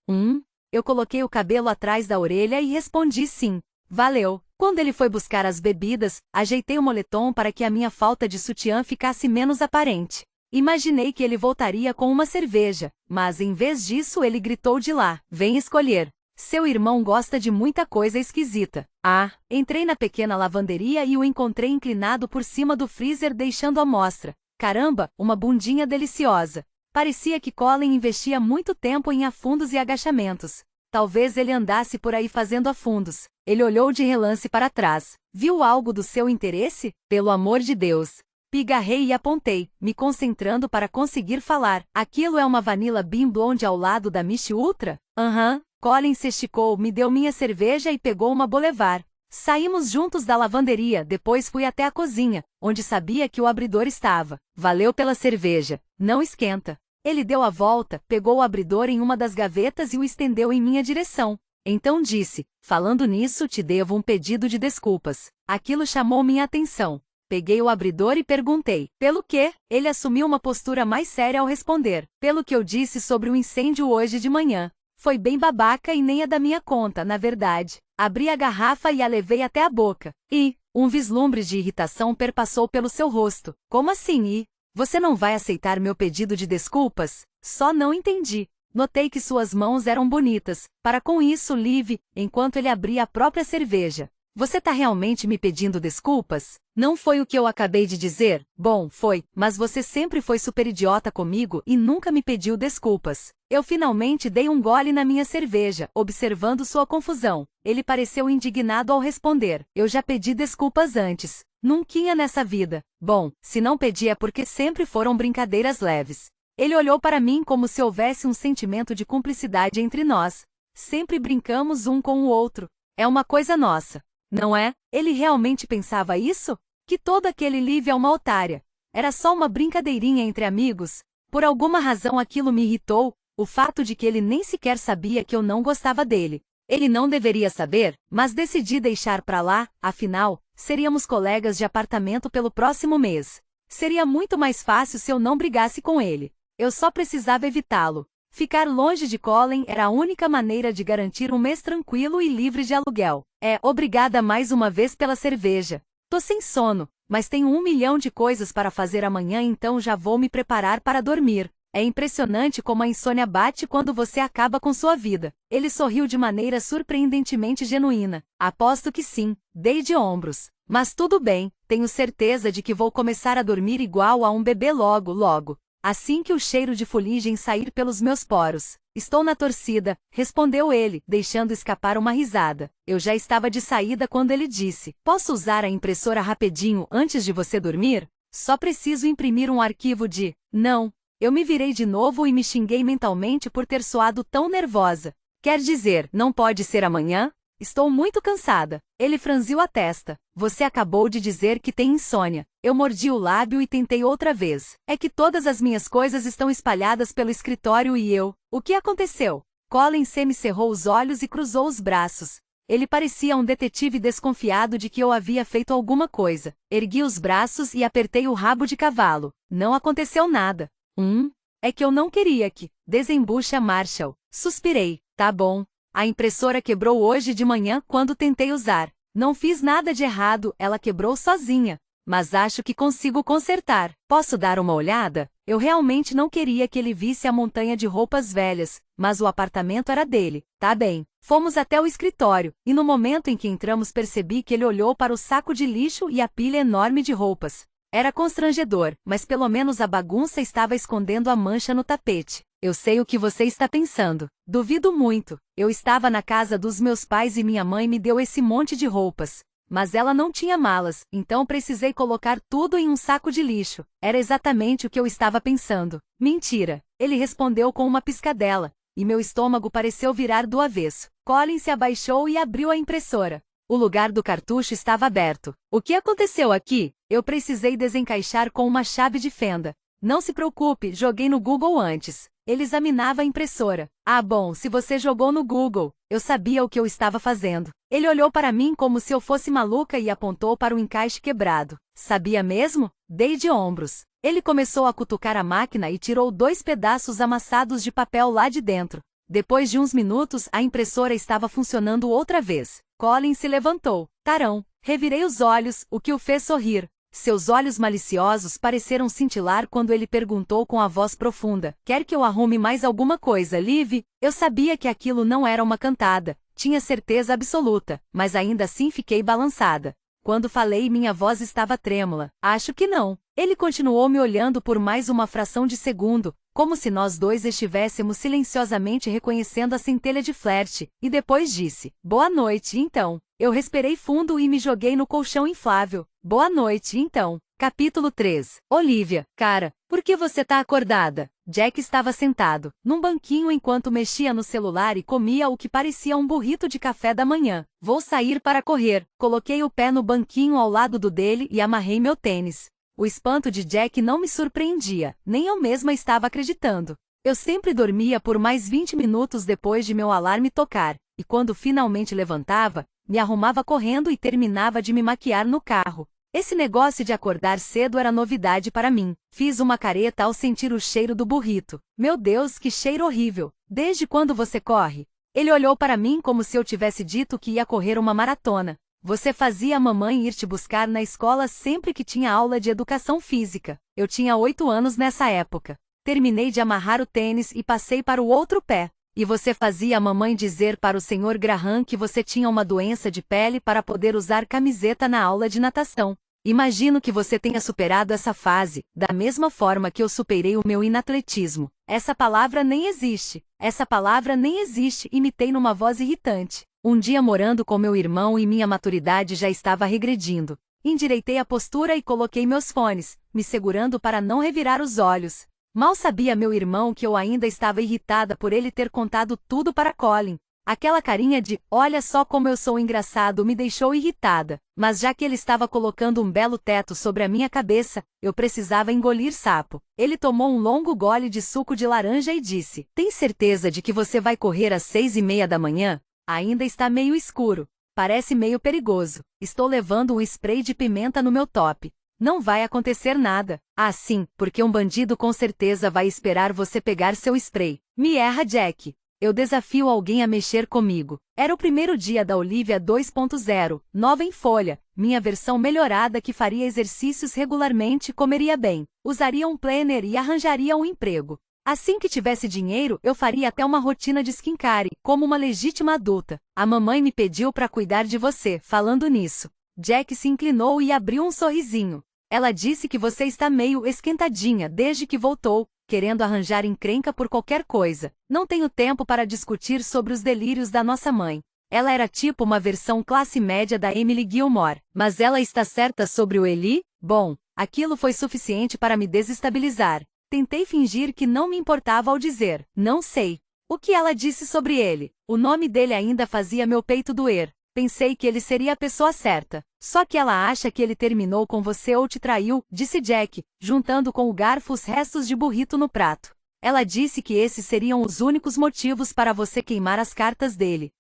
Eu coloquei o cabelo atrás da orelha e respondi sim. Valeu. Quando ele foi buscar as bebidas, ajeitei o moletom para que a minha falta de sutiã ficasse menos aparente. Imaginei que ele voltaria com uma cerveja, mas em vez disso ele gritou de lá: "Vem escolher. Seu irmão gosta de muita coisa esquisita." Entrei na pequena lavanderia e o encontrei inclinado por cima do freezer deixando à mostra. Caramba, uma bundinha deliciosa. Parecia que Colin investia muito tempo em afundos e agachamentos. Talvez ele andasse por aí fazendo afundos. Ele olhou de relance para trás. Viu algo do seu interesse? Pelo amor de Deus. Pigarrei e apontei, me concentrando para conseguir falar. Aquilo é uma Vanilla Bean Blonde ao lado da Miss Ultra? Colin se esticou, me deu minha cerveja e pegou uma Boulevard. Saímos juntos da lavanderia, depois fui até a cozinha, onde sabia que o abridor estava. Valeu pela cerveja. Não esquenta. Ele deu a volta, pegou o abridor em uma das gavetas e o estendeu em minha direção. Então disse: "Falando nisso, te devo um pedido de desculpas." Aquilo chamou minha atenção. Peguei o abridor e perguntei: "Pelo quê?" Ele assumiu uma postura mais séria ao responder: "Pelo que eu disse sobre o incêndio hoje de manhã. Foi bem babaca e nem é da minha conta, na verdade." Abri a garrafa e a levei até a boca. Um vislumbre de irritação perpassou pelo seu rosto. "Como assim, Você não vai aceitar meu pedido de desculpas?" Só não entendi. Notei que suas mãos eram bonitas. Para com isso, Liv, enquanto ele abria a própria cerveja. "Você tá realmente me pedindo desculpas? Não foi o que eu acabei de dizer?" "Bom, foi, mas você sempre foi super idiota comigo e nunca me pediu desculpas." Eu finalmente dei um gole na minha cerveja, observando sua confusão. Ele pareceu indignado ao responder: "Eu já pedi desculpas antes. Nunquinha nessa vida." "Bom, se não pedi é porque sempre foram brincadeiras leves." Ele olhou para mim como se houvesse um sentimento de cumplicidade entre nós. "Sempre brincamos um com o outro. É uma coisa nossa. Não é?" Ele realmente pensava isso? Que todo aquele Liv é uma otária. Era só uma brincadeirinha entre amigos? Por alguma razão aquilo me irritou, o fato de que ele nem sequer sabia que eu não gostava dele. Ele não deveria saber, mas decidi deixar pra lá, afinal, seríamos colegas de apartamento pelo próximo mês. Seria muito mais fácil se eu não brigasse com ele. Eu só precisava evitá-lo. Ficar longe de Colin era a única maneira de garantir um mês tranquilo e livre de aluguel. Obrigada mais uma vez pela cerveja. Tô sem sono, mas tenho 1 milhão de coisas para fazer amanhã, então já vou me preparar para dormir. É impressionante como a insônia bate quando você acaba com sua vida. Ele sorriu de maneira surpreendentemente genuína. Aposto que sim, dei de ombros. Mas tudo bem, tenho certeza de que vou começar a dormir igual a um bebê logo, logo. Assim que o cheiro de fuligem sair pelos meus poros. Estou na torcida, respondeu ele, deixando escapar uma risada. Eu já estava de saída quando ele disse: "Posso usar a impressora rapidinho antes de você dormir? Só preciso imprimir um arquivo de..." "Não." Eu me virei de novo e me xinguei mentalmente por ter soado tão nervosa. "Quer dizer, não pode ser amanhã? Estou muito cansada." Ele franziu a testa. "Você acabou de dizer que tem insônia." Eu mordi o lábio e tentei outra vez. "É que todas as minhas coisas estão espalhadas pelo escritório e eu..." "O que aconteceu?" Colin semicerrou os olhos e cruzou os braços. Ele parecia um detetive desconfiado de que eu havia feito alguma coisa. Ergui os braços e apertei o rabo de cavalo. "Não aconteceu nada." É que eu não queria que..." "Desembucha, Marshall." Suspirei. "Tá bom. A impressora quebrou hoje de manhã quando tentei usar. Não fiz nada de errado, ela quebrou sozinha. Mas acho que consigo consertar. Posso dar uma olhada?" Eu realmente não queria que ele visse a montanha de roupas velhas, mas o apartamento era dele. Tá bem. Fomos até o escritório, e no momento em que entramos percebi que ele olhou para o saco de lixo e a pilha enorme de roupas. Era constrangedor, mas pelo menos a bagunça estava escondendo a mancha no tapete. "Eu sei o que você está pensando. Duvido muito. Eu estava na casa dos meus pais e minha mãe me deu esse monte de roupas. Mas ela não tinha malas, então precisei colocar tudo em um saco de lixo." Era exatamente o que eu estava pensando. "Mentira." Ele respondeu com uma piscadela, e meu estômago pareceu virar do avesso. Colin se abaixou e abriu a impressora. O lugar do cartucho estava aberto. "O que aconteceu aqui?" Eu precisei desencaixar com uma chave de fenda. "Não se preocupe, joguei no Google antes." Ele examinava a impressora. "Ah, bom, se você jogou no Google." Eu sabia o que eu estava fazendo. Ele olhou para mim como se eu fosse maluca e apontou para o encaixe quebrado. "Sabia mesmo?" Dei de ombros. Ele começou a cutucar a máquina e tirou 2 pedaços amassados de papel lá de dentro. Depois de uns minutos, a impressora estava funcionando outra vez. Colin se levantou. Tarão. Revirei os olhos, o que o fez sorrir. Seus olhos maliciosos pareceram cintilar quando ele perguntou com a voz profunda: quer que eu arrume mais alguma coisa, Liv? Eu sabia que aquilo não era uma cantada. Tinha certeza absoluta, mas ainda assim fiquei balançada. Quando falei, minha voz estava trêmula. Acho que não. Ele continuou me olhando por mais uma fração de segundo, como se nós dois estivéssemos silenciosamente reconhecendo a centelha de flerte, e depois disse: boa noite, então. Eu respirei fundo e me joguei no colchão inflável. Boa noite, então. Capítulo 3. Olivia, cara, por que você tá acordada? Jack estava sentado num banquinho enquanto mexia no celular e comia o que parecia um burrito de café da manhã. Vou sair para correr. Coloquei o pé no banquinho ao lado do dele e amarrei meu tênis. O espanto de Jack não me surpreendia, nem eu mesma estava acreditando. Eu sempre dormia por mais 20 minutos depois de meu alarme tocar, e quando finalmente levantava, me arrumava correndo e terminava de me maquiar no carro. Esse negócio de acordar cedo era novidade para mim. Fiz uma careta ao sentir o cheiro do burrito. Meu Deus, que cheiro horrível! Desde quando você corre? Ele olhou para mim como se eu tivesse dito que ia correr uma maratona. Você fazia a mamãe ir te buscar na escola sempre que tinha aula de educação física. Eu tinha 8 anos nessa época. Terminei de amarrar o tênis e passei para o outro pé. E você fazia a mamãe dizer para o Sr. Graham que você tinha uma doença de pele para poder usar camiseta na aula de natação. Imagino que você tenha superado essa fase, da mesma forma que eu superei o meu inatletismo. Essa palavra nem existe. Essa palavra nem existe, imitei numa voz irritante. Um dia morando com meu irmão e minha maturidade já estava regredindo. Endireitei a postura e coloquei meus fones, me segurando para não revirar os olhos. Mal sabia meu irmão que eu ainda estava irritada por ele ter contado tudo para Colin. Aquela carinha de, olha só como eu sou engraçado, me deixou irritada. Mas já que ele estava colocando um belo teto sobre a minha cabeça, eu precisava engolir sapo. Ele tomou um longo gole de suco de laranja e disse: tem certeza de que você vai correr às 6:30 da manhã? Ainda está meio escuro. Parece meio perigoso. Estou levando um spray de pimenta no meu top. Não vai acontecer nada. Ah, sim, porque um bandido com certeza vai esperar você pegar seu spray. Me erra, Jack. Eu desafio alguém a mexer comigo. Era o primeiro dia da Olivia 2.0, nova em folha, minha versão melhorada que faria exercícios regularmente e comeria bem, usaria um planner e arranjaria um emprego. Assim que tivesse dinheiro, eu faria até uma rotina de skincare, como uma legítima adulta. A mamãe me pediu para cuidar de você, falando nisso. Jack se inclinou e abriu um sorrisinho. Ela disse que você está meio esquentadinha desde que voltou, querendo arranjar encrenca por qualquer coisa. Não tenho tempo para discutir sobre os delírios da nossa mãe. Ela era tipo uma versão classe média da Emily Gilmore. Mas ela está certa sobre o Eli? Bom, aquilo foi suficiente para me desestabilizar. Tentei fingir que não me importava ao dizer, não sei. O que ela disse sobre ele? O nome dele ainda fazia meu peito doer. Pensei que ele seria a pessoa certa. Só que ela acha que ele terminou com você ou te traiu, disse Jack, juntando com o garfo os restos de burrito no prato. Ela disse que esses seriam os únicos motivos para você queimar as cartas dele.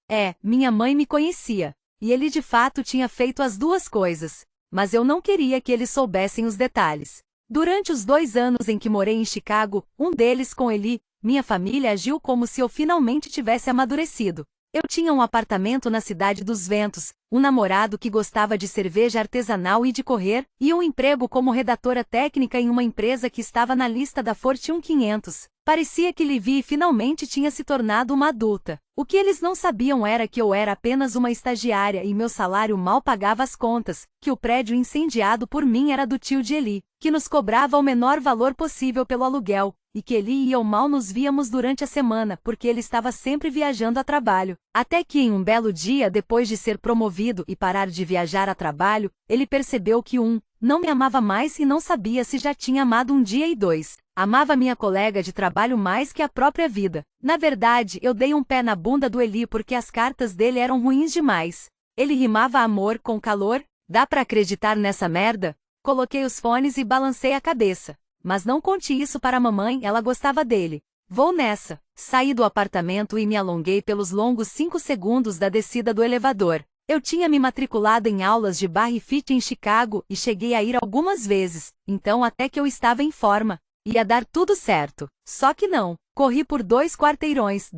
Minha mãe me conhecia. E ele de fato tinha feito as duas coisas. Mas eu não queria que eles soubessem os detalhes. Durante os 2 anos em que morei em Chicago, um deles com Eli, minha família agiu como se eu finalmente tivesse amadurecido. Eu tinha um apartamento na Cidade dos Ventos, um namorado que gostava de cerveja artesanal e de correr, e um emprego como redatora técnica em uma empresa que estava na lista da Fortune 500. Parecia que Livy finalmente tinha se tornado uma adulta. O que eles não sabiam era que eu era apenas uma estagiária e meu salário mal pagava as contas, que o prédio incendiado por mim era do tio de Eli, que nos cobrava o menor valor possível pelo aluguel, e que Eli e eu mal nos víamos durante a semana porque ele estava sempre viajando a trabalho. Até que em um belo dia, depois de ser promovido e parar de viajar a trabalho, ele percebeu que não me amava mais e não sabia se já tinha amado um dia e 2. Amava minha colega de trabalho mais que a própria vida. Na verdade, eu dei um pé na bunda do Eli porque as cartas dele eram ruins demais. Ele rimava amor com calor? Dá pra acreditar nessa merda? Coloquei os fones e balancei a cabeça. Mas não conte isso para a mamãe, ela gostava dele. Vou nessa. Saí do apartamento e me alonguei pelos longos 5 segundos da descida do elevador. Eu tinha me matriculado em aulas de barre fit em Chicago e cheguei a ir algumas vezes, então até que eu estava em forma. Ia dar tudo certo. Só que não. Corri por 2 quarteirões,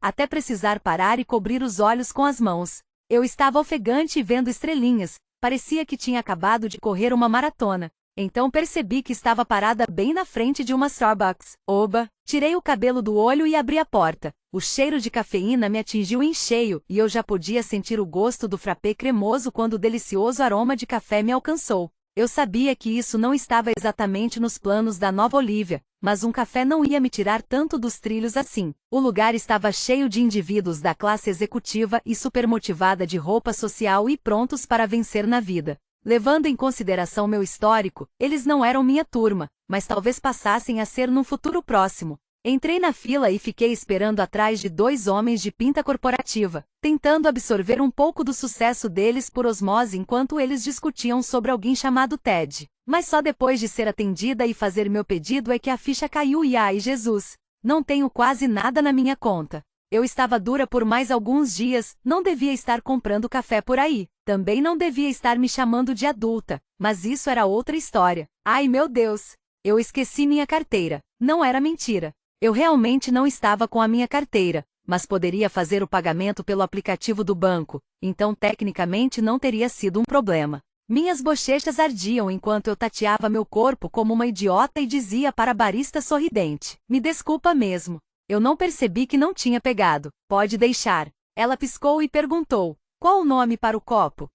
até precisar parar e cobrir os olhos com as mãos. Eu estava ofegante e vendo estrelinhas, parecia que tinha acabado de correr uma maratona. Então percebi que estava parada bem na frente de uma Starbucks. Oba! Tirei o cabelo do olho e abri a porta. O cheiro de cafeína me atingiu em cheio e eu já podia sentir o gosto do frappé cremoso quando o delicioso aroma de café me alcançou. Eu sabia que isso não estava exatamente nos planos da nova Olivia, mas um café não ia me tirar tanto dos trilhos assim. O lugar estava cheio de indivíduos da classe executiva e supermotivada de roupa social e prontos para vencer na vida. Levando em consideração meu histórico, eles não eram minha turma, mas talvez passassem a ser num futuro próximo. Entrei na fila e fiquei esperando atrás de 2 homens de pinta corporativa, tentando absorver um pouco do sucesso deles por osmose enquanto eles discutiam sobre alguém chamado Ted. Mas só depois de ser atendida e fazer meu pedido é que a ficha caiu e ai Jesus, não tenho quase nada na minha conta. Eu estava dura por mais alguns dias, não devia estar comprando café por aí. Também não devia estar me chamando de adulta, mas isso era outra história. Ai meu Deus! Eu esqueci minha carteira. Não era mentira. Eu realmente não estava com a minha carteira, mas poderia fazer o pagamento pelo aplicativo do banco, então tecnicamente não teria sido um problema. Minhas bochechas ardiam enquanto eu tateava meu corpo como uma idiota e dizia para a barista sorridente: "Me desculpa mesmo. Eu não percebi que não tinha pegado. Pode deixar." Ela piscou e perguntou: "Qual o nome para o copo?"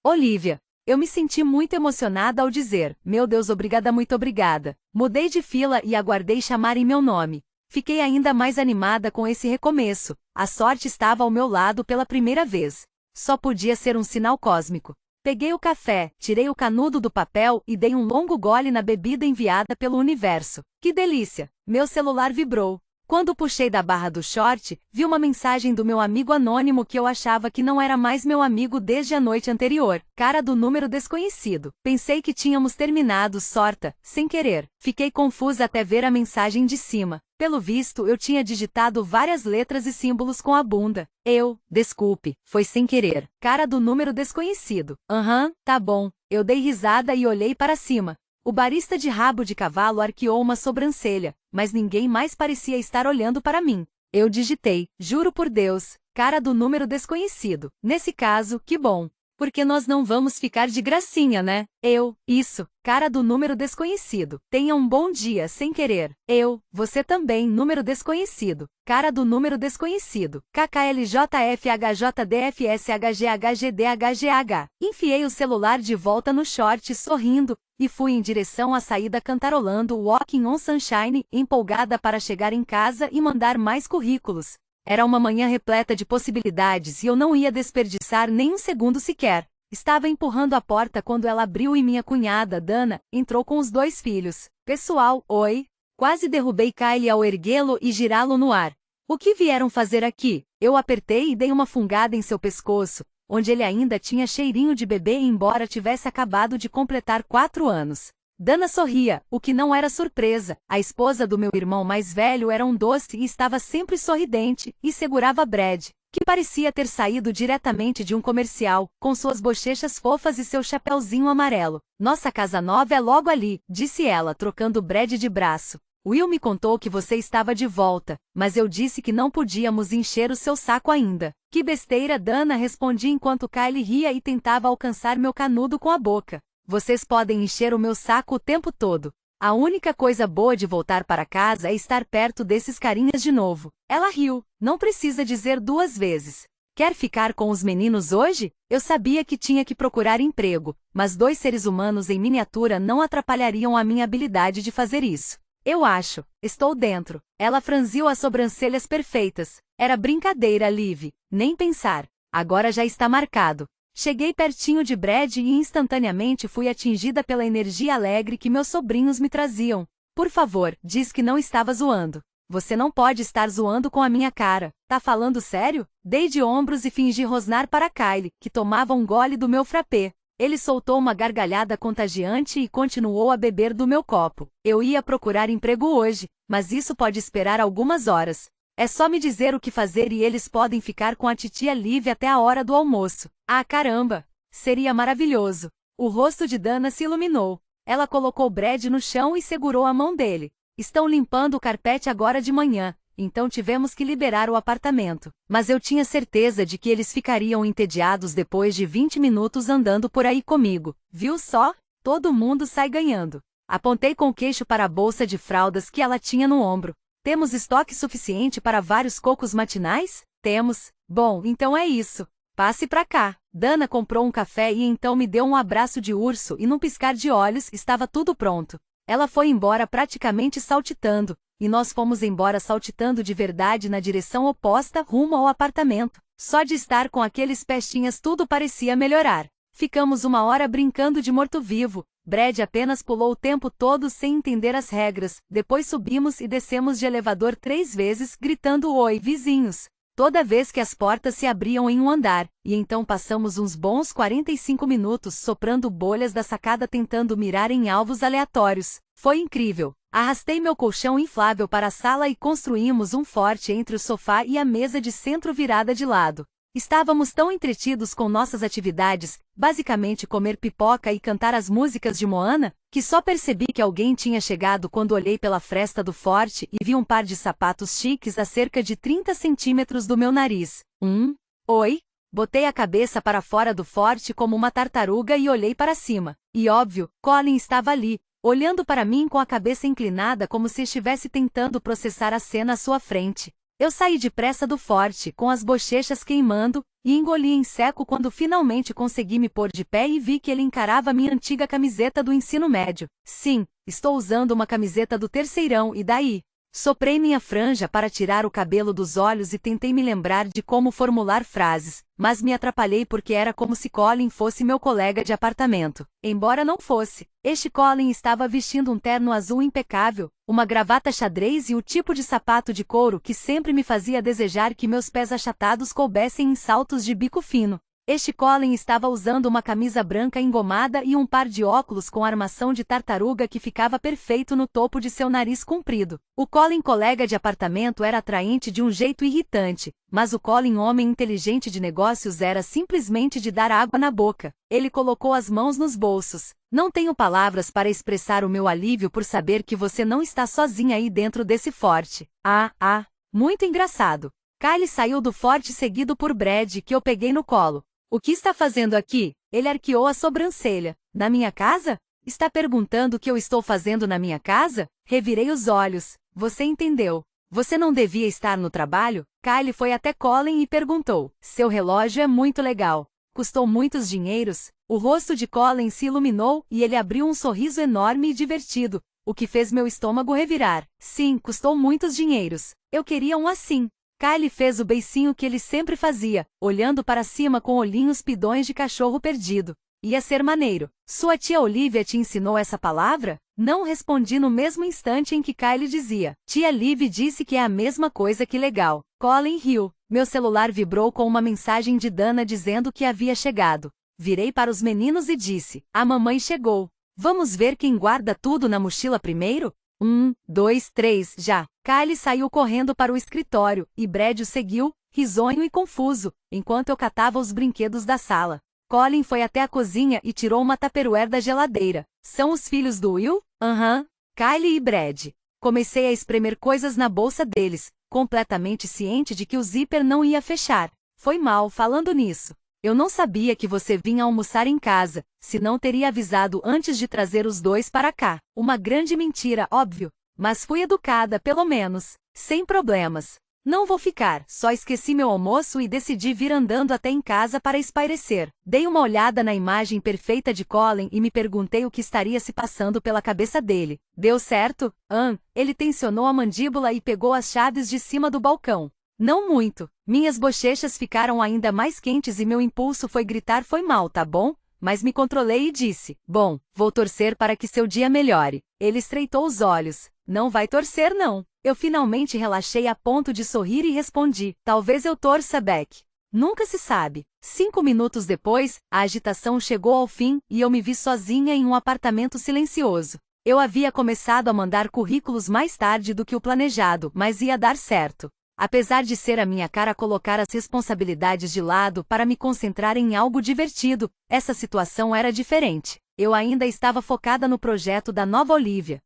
Olivia." Eu me senti muito emocionada ao dizer: "Meu Deus, obrigada, muito obrigada." Mudei de fila e aguardei chamarem meu nome. Fiquei ainda mais animada com esse recomeço. A sorte estava ao meu lado pela primeira vez. Só podia ser um sinal cósmico. Peguei o café, tirei o canudo do papel e dei um longo gole na bebida enviada pelo universo. Que delícia! Meu celular vibrou. Quando puxei da barra do short, vi uma mensagem do meu amigo anônimo que eu achava que não era mais meu amigo desde a noite anterior. Cara do número desconhecido. Pensei que tínhamos terminado, sorta, sem querer. Fiquei confusa até ver a mensagem de cima. Pelo visto, eu tinha digitado várias letras e símbolos com a bunda. Desculpe, foi sem querer. Cara do número desconhecido. Tá bom. Eu dei risada e olhei para cima. O barista de rabo de cavalo arqueou uma sobrancelha, mas ninguém mais parecia estar olhando para mim. Eu digitei: "Juro por Deus, cara do número desconhecido." Nesse caso, que bom. Porque nós não vamos ficar de gracinha, né? Isso, cara do número desconhecido. Tenha um bom dia, sem querer. Você também, número desconhecido. Cara do número desconhecido. KKLJFHJDFSHGHGDHGH. Enfiei o celular de volta no short sorrindo, e fui em direção à saída cantarolando Walking on Sunshine, empolgada para chegar em casa e mandar mais currículos. Era uma manhã repleta de possibilidades e eu não ia desperdiçar nem um segundo sequer. Estava empurrando a porta quando ela abriu e minha cunhada, Dana, entrou com os 2 filhos. "Pessoal, oi." Quase derrubei Kyle ao erguê-lo e girá-lo no ar. "O que vieram fazer aqui?" Eu apertei e dei uma fungada em seu pescoço, onde ele ainda tinha cheirinho de bebê embora tivesse acabado de completar 4 anos. Dana sorria, o que não era surpresa. A esposa do meu irmão mais velho era um doce e estava sempre sorridente, e segurava Brad, que parecia ter saído diretamente de um comercial, com suas bochechas fofas e seu chapéuzinho amarelo. "Nossa casa nova é logo ali", disse ela, trocando Brad de braço. "Will me contou que você estava de volta, mas eu disse que não podíamos encher o seu saco ainda." "Que besteira", Dana, respondi enquanto Kylie ria e tentava alcançar meu canudo com a boca. "Vocês podem encher o meu saco o tempo todo. A única coisa boa de voltar para casa é estar perto desses carinhas de novo." Ela riu. "Não precisa dizer 2 vezes. Quer ficar com os meninos hoje?" Eu sabia que tinha que procurar emprego, mas 2 seres humanos em miniatura não atrapalhariam a minha habilidade de fazer isso. "Eu acho. Estou dentro." Ela franziu as sobrancelhas perfeitas. "Era brincadeira, Liv. Nem pensar. Agora já está marcado." Cheguei pertinho de Brad e instantaneamente fui atingida pela energia alegre que meus sobrinhos me traziam. "Por favor, diz que não estava zoando." "Você não pode estar zoando com a minha cara. Tá falando sério?" Dei de ombros e fingi rosnar para Kyle, que tomava um gole do meu frappé. Ele soltou uma gargalhada contagiante e continuou a beber do meu copo. "Eu ia procurar emprego hoje, mas isso pode esperar algumas horas. É só me dizer o que fazer e eles podem ficar com a titia Liv até a hora do almoço." "Ah, caramba! Seria maravilhoso." O rosto de Dana se iluminou. Ela colocou Brad no chão e segurou a mão dele. "Estão limpando o carpete agora de manhã. então tivemos que liberar o apartamento. Mas eu tinha certeza de que eles ficariam entediados depois de 20 minutos andando por aí comigo. Viu só? Todo mundo sai ganhando. Apontei com o queixo para a bolsa de fraldas que ela tinha no ombro. Temos estoque suficiente para vários cocos matinais? Temos. Bom, então é isso. Passe pra cá. Dana comprou um café e então me deu um abraço de urso e num piscar de olhos estava tudo pronto. Ela foi embora praticamente saltitando, e nós fomos embora saltitando de verdade na direção oposta rumo ao apartamento. Só de estar com aqueles pestinhas tudo parecia melhorar. Ficamos 1 hora brincando de morto-vivo. Brad apenas pulou o tempo todo sem entender as regras. Depois subimos e descemos de elevador 3 vezes, gritando oi, vizinhos. Toda vez que as portas se abriam em um andar, e então passamos uns bons 45 minutos soprando bolhas da sacada tentando mirar em alvos aleatórios. Foi incrível. Arrastei meu colchão inflável para a sala e construímos um forte entre o sofá e a mesa de centro virada de lado. Estávamos tão entretidos com nossas atividades, basicamente comer pipoca e cantar as músicas de Moana, que só percebi que alguém tinha chegado quando olhei pela fresta do forte e vi um par de sapatos chiques a cerca de 30 centímetros do meu nariz. Oi? Botei a cabeça para fora do forte como uma tartaruga e olhei para cima. E óbvio, Colin estava ali, olhando para mim com a cabeça inclinada como se estivesse tentando processar a cena à sua frente. Eu saí depressa do forte, com as bochechas queimando, e engoli em seco quando finalmente consegui me pôr de pé e vi que ele encarava minha antiga camiseta do ensino médio. Sim, estou usando uma camiseta do terceirão e daí? Soprei minha franja para tirar o cabelo dos olhos e tentei me lembrar de como formular frases, mas me atrapalhei porque era como se Colin fosse meu colega de apartamento. Embora não fosse, este Colin estava vestindo um terno azul impecável, uma gravata xadrez e o tipo de sapato de couro que sempre me fazia desejar que meus pés achatados coubessem em saltos de bico fino. Este Colin estava usando uma camisa branca engomada e um par de óculos com armação de tartaruga que ficava perfeito no topo de seu nariz comprido. O Colin colega de apartamento era atraente de um jeito irritante, mas o Colin homem inteligente de negócios era simplesmente de dar água na boca. Ele colocou as mãos nos bolsos. Não tenho palavras para expressar o meu alívio por saber que você não está sozinha aí dentro desse forte. Muito engraçado. Kylie saiu do forte seguido por Brad, que eu peguei no colo. O que está fazendo aqui? Ele arqueou a sobrancelha. Na minha casa? Está perguntando o que eu estou fazendo na minha casa? Revirei os olhos. Você entendeu. Você não devia estar no trabalho? Kylie foi até Colin e perguntou. Seu relógio é muito legal. Custou muitos dinheiros? O rosto de Colin se iluminou e ele abriu um sorriso enorme e divertido, o que fez meu estômago revirar. Sim, custou muitos dinheiros. Eu queria um assim. Kylie fez o beicinho que ele sempre fazia, olhando para cima com olhinhos pidões de cachorro perdido. Ia ser maneiro. Sua tia Olivia te ensinou essa palavra? Não respondi no mesmo instante em que Kylie dizia. Tia Liv disse que é a mesma coisa que legal. Colin riu. Meu celular vibrou com uma mensagem de Dana dizendo que havia chegado. Virei para os meninos e disse. A mamãe chegou. Vamos ver quem guarda tudo na mochila primeiro? 1, 2, 3, já. Kylie saiu correndo para o escritório, e Brad o seguiu, risonho e confuso, enquanto eu catava os brinquedos da sala. Colin foi até a cozinha e tirou uma tupperware da geladeira. São os filhos do Will? Kylie e Brad. Comecei a espremer coisas na bolsa deles, completamente ciente de que o zíper não ia fechar. Foi mal falando nisso. Eu não sabia que você vinha almoçar em casa, senão teria avisado antes de trazer os dois para cá. Uma grande mentira, óbvio. Mas fui educada, pelo menos. Sem problemas. Não vou ficar, só esqueci meu almoço e decidi vir andando até em casa para espairecer. Dei uma olhada na imagem perfeita de Colin e me perguntei o que estaria se passando pela cabeça dele. Deu certo? Ele tensionou a mandíbula e pegou as chaves de cima do balcão. Não muito. Minhas bochechas ficaram ainda mais quentes e meu impulso foi gritar foi mal, tá bom? Mas me controlei e disse, bom, vou torcer para que seu dia melhore. Ele estreitou os olhos. Não vai torcer não. Eu finalmente relaxei a ponto de sorrir e respondi, talvez eu torça Beck. Nunca se sabe. 5 minutos depois, a agitação chegou ao fim e eu me vi sozinha em um apartamento silencioso. Eu havia começado a mandar currículos mais tarde do que o planejado, mas ia dar certo. Apesar de ser a minha cara colocar as responsabilidades de lado para me concentrar em algo divertido, essa situação era diferente. Eu ainda estava focada no projeto da nova Olivia.